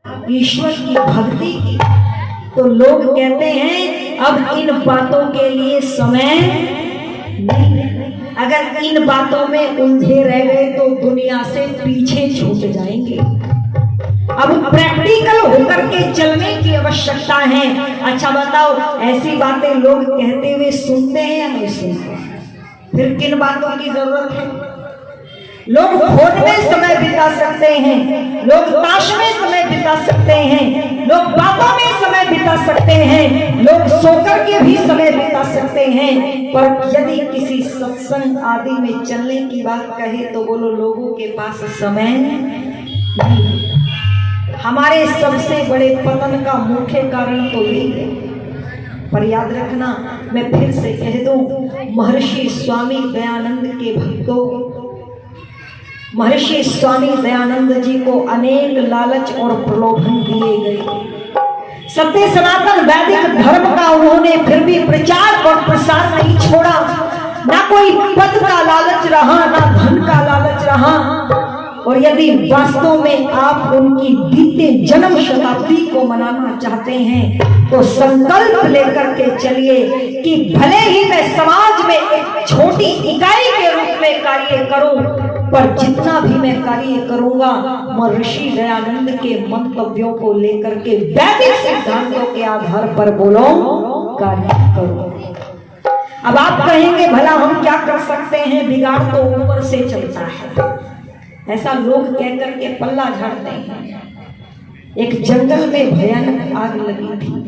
ईश्वर की भक्ति की, तो लोग कहते हैं अब इन बातों के लिए समय नहीं। अगर इन बातों में उलझे रह गए तो दुनिया से पीछे छूट जाएंगे। अब प्रैक्टिकल होकर के चलने की आवश्यकता है। अच्छा बताओ, ऐसी बातें लोग कहते हुए सुनते हैं या नहीं सुनते? फिर किन बातों की जरूरत है? लोग फोन में समय बिता सकते हैं, लोग ताश में समय बिता सकते हैं, लोग बातों में समय बिता सकते हैं, लोग सोकर के भी समय बिता सकते हैं, पर यदि किसी सत्संग आदि में चलने की बात कहे तो बोलो लोगों के पास समय नहीं। हमारे सबसे बड़े पतन का मुख्य कारण तो यही है। पर याद रखना, मैं फिर से कह दूं, महर्षि स्वामी दयानंद के भक्तों, महर्षि स्वामी दयानंद जी को अनेक लालच और प्रलोभन दिए गए। सत्य सनातन वैदिक धर्म का उन्होंने फिर भी प्रचार और प्रसार नहीं छोड़ा। ना कोई पद का लालच रहा, ना धन का लालच रहा। और यदि वास्तव में आप उनकी बीते जन्म शताब्दी को मनाना चाहते हैं तो संकल्प लेकर के चलिए कि भले ही मैं समाज में एक छोटी इकाई के रूप में कार्य करूं, पर जितना भी मैं कार्य करूंगा महर्षि दयानंद के मंतव्यों को लेकर के वैदिक सिद्धांतों के आधार पर बोलो कार्य करो। अब आप कहेंगे भला हम क्या कर सकते हैं, बिगाड़ तो ऊपर से चलता है, ऐसा लोग कहकर के पल्ला झाड़ते हैं। एक जंगल में भयानक आग लगी थी,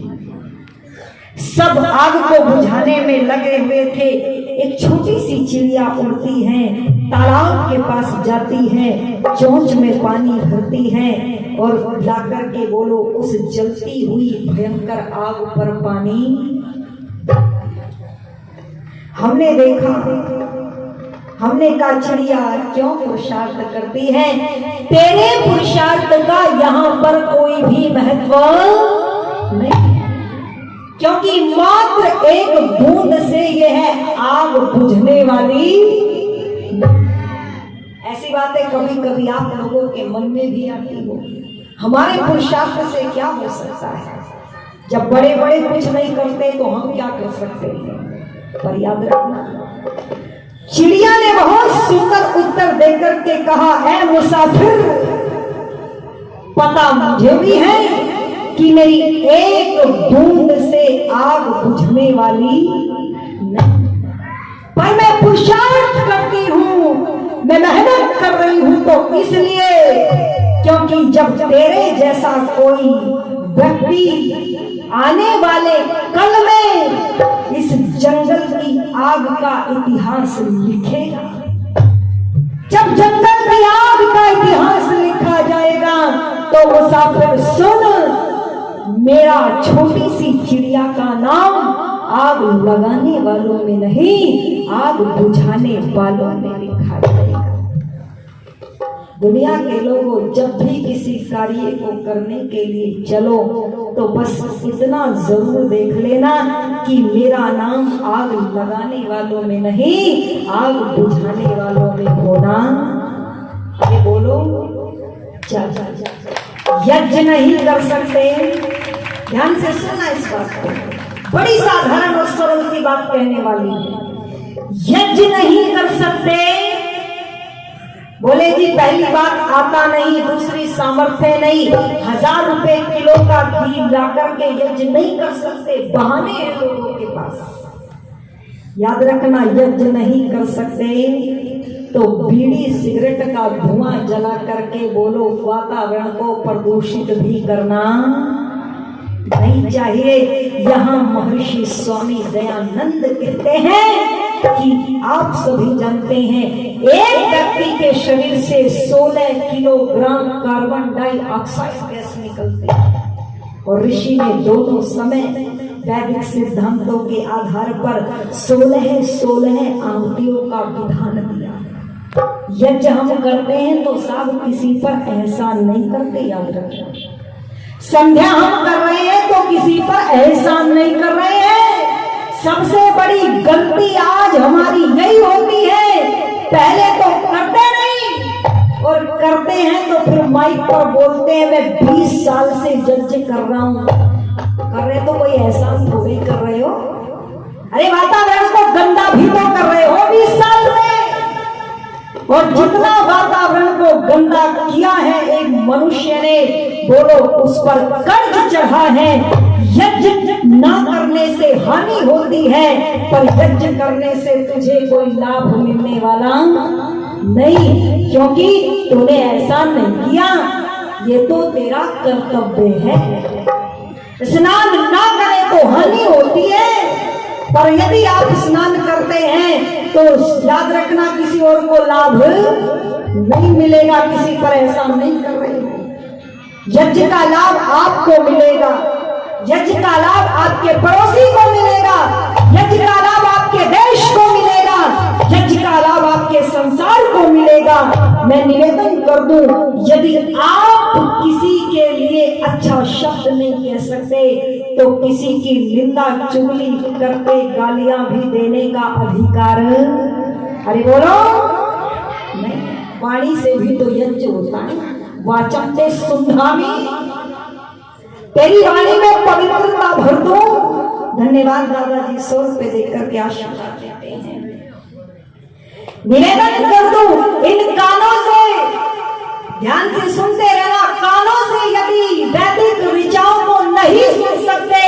सब आग को बुझाने में लगे हुए थे। एक छोटी सी चिड़िया उड़ती है, तालाब के पास जाती है, चोंच में पानी भरती है और लाकर के बोलो उस जलती हुई भयंकर आग पर पानी। हमने देखा, हमने कहा चिड़िया क्यों पुरुषार्थ करती है? तेरे पुरुषार्थ का यहाँ पर कोई भी महत्व नहीं, क्योंकि मात्र एक बूंद से यह आग बुझने वाली। ऐसी बातें कभी कभी आप लोगों के मन में भी आती हो, हमारे पुरुषार्थ से क्या हो सकता है? जब बड़े बड़े कुछ नहीं करते तो हम क्या कर सकते हैं? पर याद रखना, चिड़िया ने बहुत सुंदर उत्तर देकर के कहा, ऐ मुसाफिर, पता मुझे भी है कि मेरी एक बूंद से आग बुझने वाली नहीं, पर मैं पुरुषार्थ करती हूँ, मैं मेहनत कर रही हूँ तो इसलिए क्योंकि जब तेरे जैसा कोई व्यक्ति आने वाले कल में इस जंगल की आग का इतिहास लिखेगा, जब जंगल की आग का इतिहास लिखा जाएगा तो मुसाफिर सुन, मेरा छोटी सी चिड़िया का नाम आग लगाने वालों में नहीं, आग बुझाने वालों में लिखा जाएगा। दुनिया के लोगों, जब भी किसी कार्य को करने के लिए चलो तो बस इतना जरूर देख लेना कि मेरा नाम आग लगाने वालों में नहीं, आग बुझाने वालों में होना। ये बोलो, यज्ञ नहीं कर सकते, ध्यान से सुनना इस बात को, बड़ी साधारण और सरल सी बात कहने वाली है। यज्ञ नहीं कर सकते, बोले जी पहली बात आता नहीं, दूसरी सामर्थ्य नहीं, 1000 रुपए किलो का घी लाकर के यज्ञ नहीं कर सकते, बहाने हैं लोगों के पास। याद रखना, यज्ञ नहीं कर सकते तो बीड़ी सिगरेट का धुआं जला करके बोलो वातावरण को प्रदूषित भी करना नहीं चाहिए। यहाँ महर्षि स्वामी दयानंद कहते हैं कि आप सभी जानते हैं एक व्यक्ति के शरीर से 16 किलोग्राम कार्बन डाइऑक्साइड गैस निकलती है और ऋषि ने दोनों समय वैदिक सिद्धांतों के आधार पर 16 आहुतियों का विधान दिया। यज्ञ हम करते हैं तो साहब किसी पर एहसान नहीं करते, याद रखना। संध्या हम कर रहे हैं तो किसी पर एहसान नहीं कर रहे हैं। सबसे बड़ी गलती आज हमारी यही होती है, पहले तो करते नहीं और करते हैं तो फिर माइक पर बोलते हैं मैं 20 साल से जज कर रहा हूं। कर रहे तो कोई एहसास थोड़ी कर रहे हो। अरे वातावरण को गंदा भी तो कर रहे हो 20 साल से। और जितना वातावरण को गंदा किया है एक मनुष्य ने, बोलो उस पर कर्ज चढ़ा है। यज्ञ ना करने से हानि होती है, पर यज्ञ करने से तुझे कोई लाभ मिलने वाला नहीं, क्योंकि तूने ऐसा नहीं किया। ये तो तेरा कर्तव्य है। स्नान ना करें तो हानि होती है, पर यदि आप स्नान करते हैं तो याद रखना किसी और को लाभ नहीं मिलेगा। किसी पर एहसान नहीं कर रहे हो। यज्ञ का लाभ आपको मिलेगा, यज्ञ का लाभ आपके पड़ोसी को मिलेगा, यज्ञ का लाभ आपके देश को मिलेगा, यज्ञ का लाभ आपके संसार को मिलेगा। मैं निवेदन कर दूं, यदि आप किसी के लिए अच्छा शब्द नहीं कह सकते तो किसी की निंदा चुगली करके गालियां भी देने का अधिकार, अरे बोलो नहीं। वाणी से भी तो यज्ञ होता है। वाचम ते सुंधामी, तेरी वाणी में पवित्रता भर दो। धन्यवाद दादाजी, 100 रुपए देकर के आशीर्वाद देते हैं। निवेदन कर दो, इन कानों से ध्यान से सुनते रहना। कानों से यदि वैदिक ऋचाओं को नहीं सुन सकते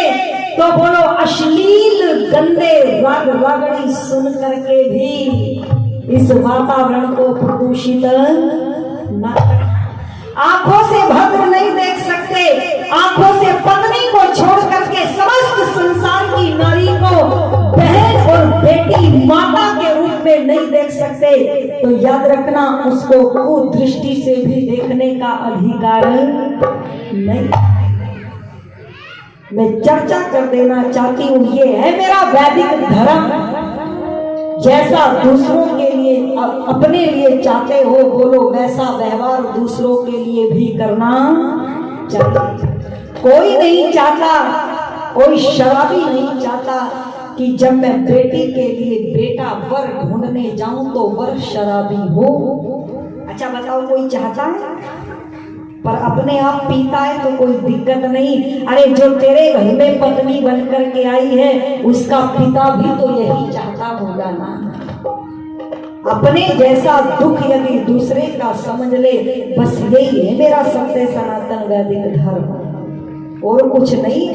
तो बोलो अश्लील गंदे राग रागड़ी सुन करके भी इस वातावरण को प्रदूषित न करें। आंखों से भद्र नहीं देख सकते, आंखों से पत्नी को छोड़ करके समस्त संसार की नारी को बहन और बेटी माता के रूप में नहीं देख सकते, तो याद रखना उसको कुदृष्टि से भी देखने का अधिकार नहीं। मैं चर्चा कर देना चाहती हूँ, ये है मेरा वैदिक धर्म। जैसा दूसरों के लिए अपने लिए चाहते हो, बोलो वैसा व्यवहार दूसरों के लिए भी करना चाहिए। कोई नहीं चाहता, कोई शराबी नहीं चाहता कि जब मैं बेटी के लिए बेटा वर ढूंढने जाऊं तो वर शराबी हो। अच्छा बताओ, कोई चाहता है? पर अपने आप पीता है तो कोई दिक्कत नहीं। अरे जो तेरे घर में पत्नी बन करके आई है उसका पिता भी तो यही चाहता होगा ना। अपने जैसा दुख यदि दूसरे का समझ ले, बस यही है मेरा सत्य सनातन वैदिक धर्म, और कुछ नहीं।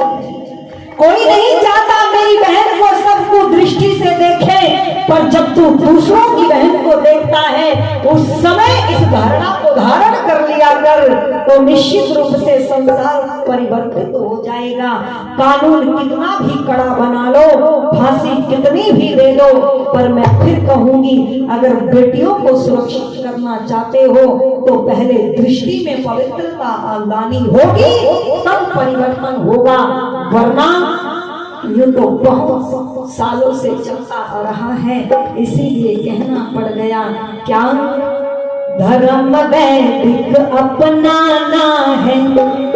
कोई नहीं चाहता मेरी बहन को सबको दृष्टि से देखे, पर जब तू दूसरों की बहन को देखता है उस समय इस धारणा को धारण कर लिया कर, तो निश्चित रूप से संसार परिवर्तित हो जाएगा। कानून कितना भी कड़ा बना लो, फांसी कितनी भी दे दो, पर मैं फिर कहूंगी अगर बेटियों को सुरक्षित करना चाहते हो तो पहले दृष्टि में पवित्रता लानी होगी, तब परिवर्तन होगा। वरना यूं तो बहुत सालों से चलता आ रहा है, इसीलिए कहना पड़ गया। क्या धर्म वैदिक अपनाना है,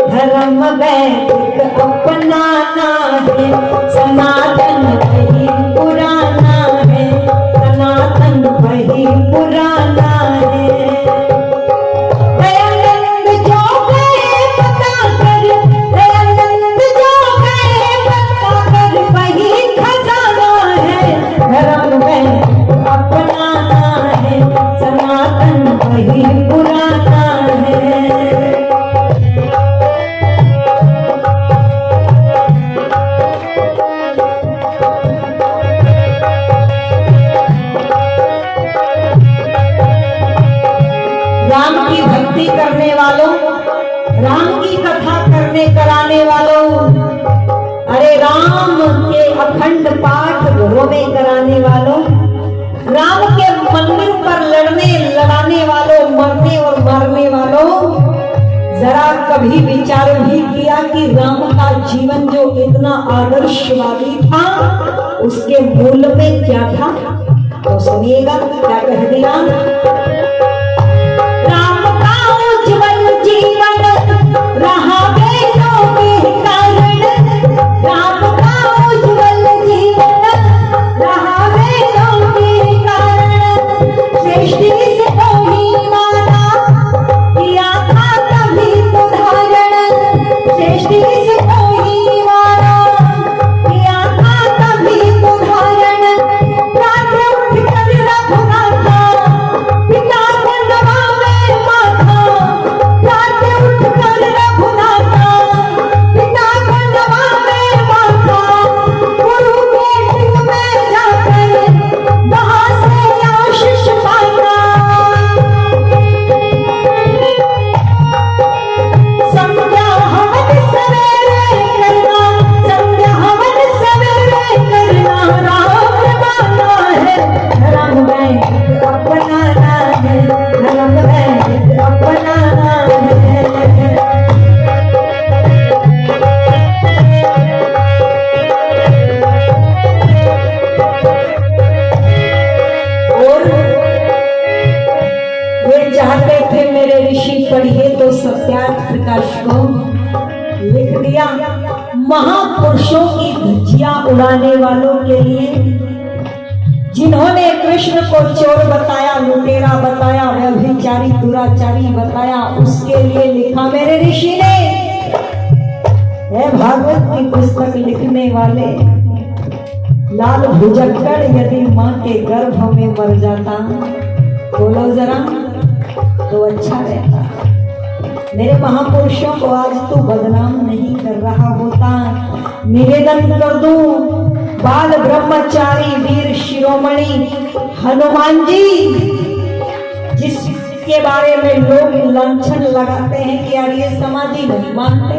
धर्म वैदिक अपनाना है, सनातन वही पुराना है, सनातन वही पुराना है। दयानंद जो गए पता कर, दयानंद जो गए पता कर, वही खजाना है। धर्म वैदिक अपनाना है, सनातन वही पुराना है। राम की भक्ति करने वालों, राम की कथा करने कराने वालों, अरे राम के अखंड पाठ घरों में कराने वालों, राम के मंदिर पर लड़ाने वालों, मरने और मारने वालों, जरा कभी विचार भी किया कि राम का जीवन जो इतना आदर्शवादी था उसके मूल में क्या था? तो सुनिएगा क्या कह दिया। राम का उज्जवल जीवन रहा वेदों के कारण, राम का उज्जवल जीवन रहा वेदों के कारण, सृष्टि से कोई माना सृष्टि से कोई वारा किया था तभी तो धारण रात उठ कर रघुनाथा पिता को नवावे माथा रात उठ कर रघुनाथा पिता को नवावे माथा गुरु के टिक में जाकर वहां से आशीष पाता संध्या हवन सवेरे करना संध्या हवन सवेरे करना राम माना है धर्म में अपनाना है धर्म में अपनाना है। और वे चाहते थे मेरे ऋषि पढ़िए तो सत्यार्थ प्रकाश को लिख दिया। महापुरुषों की धज्जियां उड़ाने वालों के लिए, जिन्होंने कृष्ण को चोर बताया, लुटेरा बताया, व्यभिचारी दुराचारी बताया, उसके लिए लिखा मेरे ऋषि ने। है भागवत की पुस्तक लिखने वाले लाल भुजक्कड़ यदि माँ के गर्भ में मर जाता, बोलो जरा, तो अच्छा रहता। मेरे महापुरुषों को आज तू बदनाम नहीं कर रहा होता। निवेदन कर दूं, बाल ब्रह्मचारी वीर शिरोमणि हनुमान जी, जिसके बारे में लोग लांछन लगाते हैं कि यार ये समाधि नहीं मानते,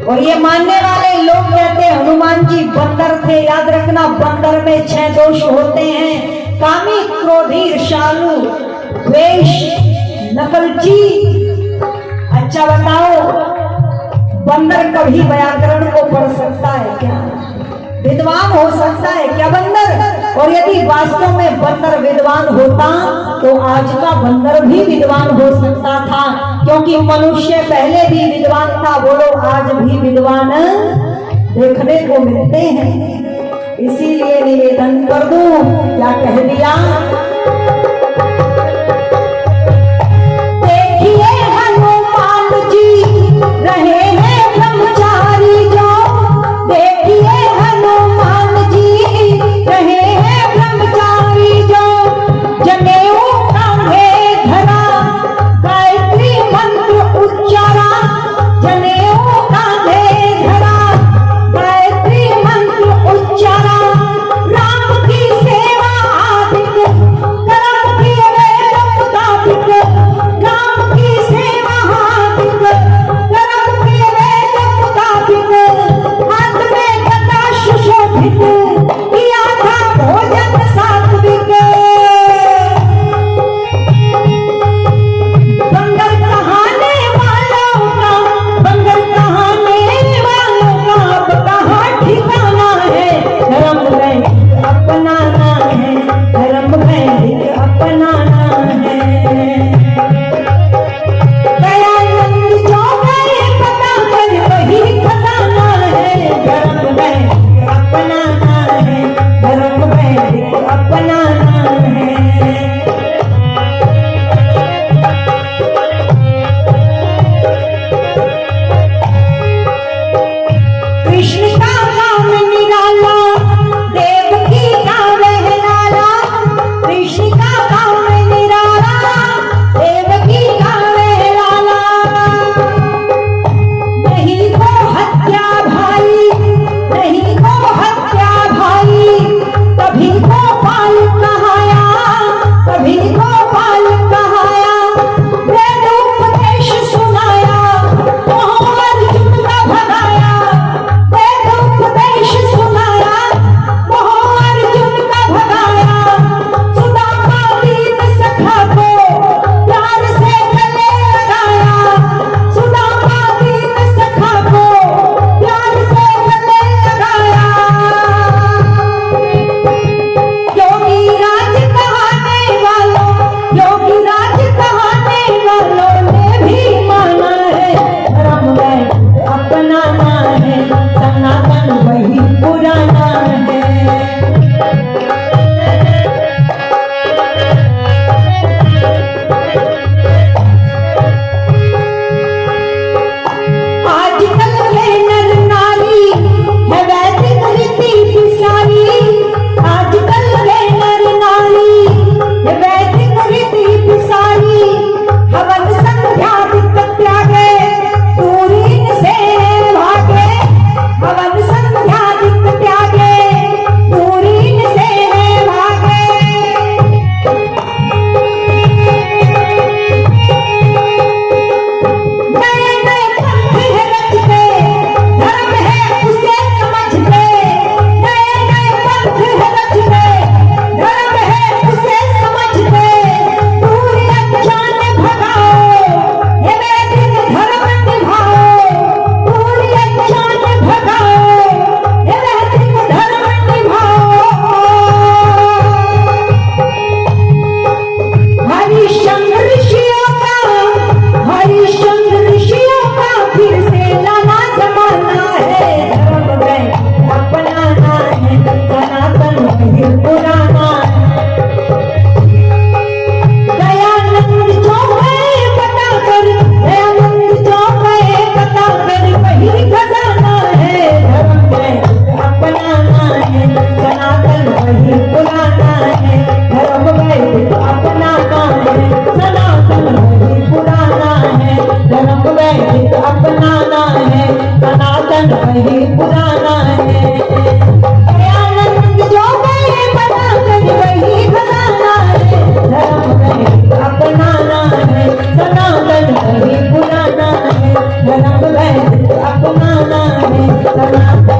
और ये मानने वाले लोग कहते हैं हनुमान जी बंदर थे। याद रखना, बंदर में 6 दोष होते हैं, कामी, क्रोधी, ईर्ष्यालु, द्वेष, नकलची। अच्छा बताओ, बंदर कभी व्याकरण को पढ़ सकता है क्या? विद्वान हो सकता है क्या बंदर? और यदि वास्तव में बंदर विद्वान होता तो आज का बंदर भी विद्वान हो सकता था, क्योंकि मनुष्य पहले भी विद्वान था। बोलो, आज भी विद्वान देखने को मिलते हैं। इसीलिए निवेदन कर दूं, क्या कह दिया? देखिए हनुमान जी रहे हैं ब्रह्मचारी जो, देखिए हनुमान जी रहे हैं ब्रह्मचारी जो, जनेऊ कांधे धरा गायत्री मंत्र उच्चारा, जनेऊ कांधे धरा गायत्री मंत्र उच्चारा, राम की सेवा आदिक कर्म किए वेद मुताबिक, राम की सेवा आदिक कर्म किए वेद मुताबिक, हाथ में गदा सुशोभित किया था भोजन सात्विक। बंगर कहाने वालों का, बंगर कहाने वालों का अब कहाँ ठिकाना है? धर्म में अपनाना है, धर्म में अपनाना है। दयानंद जो गए पता कर वही खजाना है, धर्म में अपनाना है, धर्म में अपनाना है। कृष्ण का नाम निराला, देवकी का रहलाला, कृष्ण का नाम निराला, देवकी का रहलाला। नहीं को हत्या भाई, नहीं को हत्या भाई, कभी को पाल कहाया, कभी को पाल कहाया, वेद उपदेश सुनाया, मोह अर्जुन का भगाया, वेद उपदेश सुनाया, मोह अर्जुन का भगाया, सुदामा दीन सखा को प्यार से गले लगाया, सुदामा दीन सखा को प्यार से गले लगाया। योगी राज कहाने वालों, योगी राज कहाने वालों ने भी माना है, धर्म में अपनाना है, सनातन वही पुराना है। आज तक पुराना है। आनंद जो गए बना कर वही खजाना है। धर्म है अपनाना है, सनातन वही पुराना है। धर्म है अपनाना है, सनातन